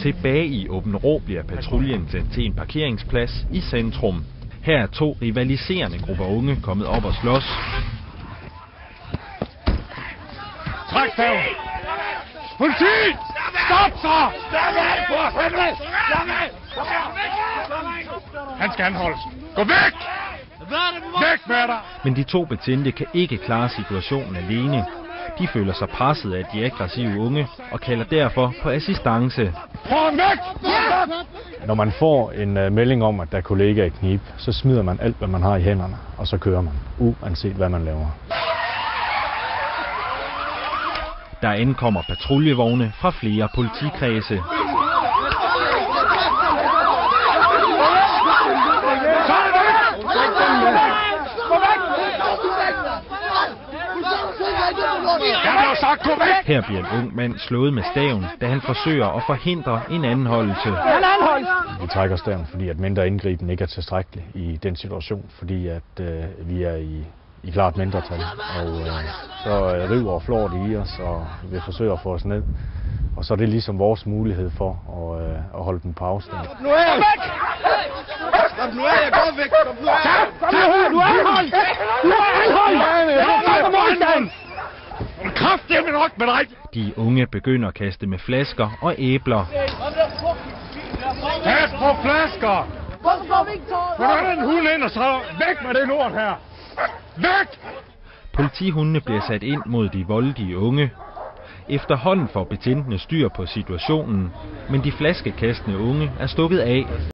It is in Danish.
Tilbage i Aabenraa bliver patruljen sendt til en parkeringsplads i centrum. Her er 2 rivaliserende grupper unge kommet op og slås. Træk dig! Politi! Stop så! Han skal anholdes. Gå væk! Væk med dig! Men de 2 betjente kan ikke klare situationen alene. De føler sig presset af de aggressive unge og kalder derfor på assistance. Når man får en melding om, at der er kollegaer i knib, så smider man alt, hvad man har i hænderne, og så kører man, uanset hvad man laver. Der ankommer patruljevogne fra flere politikredse. Her bliver en ung mand slået med staven, da han forsøger at forhindre en anholdelse. Vi trækker staven, fordi at mindre indgriben ikke er tilstrækkelig i den situation, fordi at vi er i klart mindretal. Og så river og flår de i os, og vi forsøger at få os ned. Og så er det ligesom vores mulighed for at holde dem på afstand. Nu er jeg væk! Nu er jeg godt væk! Du er anholdt! Du er anholdt! Kraftedeme nok med dig! De unge begynder at kaste med flasker og æbler. Pas på flasker! Hvordan er den hund ind og så væk med det lort her? Væk! Politihundene bliver sat ind mod de voldelige unge. Efterhånden får betjentene styr på situationen, men de flaskekastende unge er stukket af.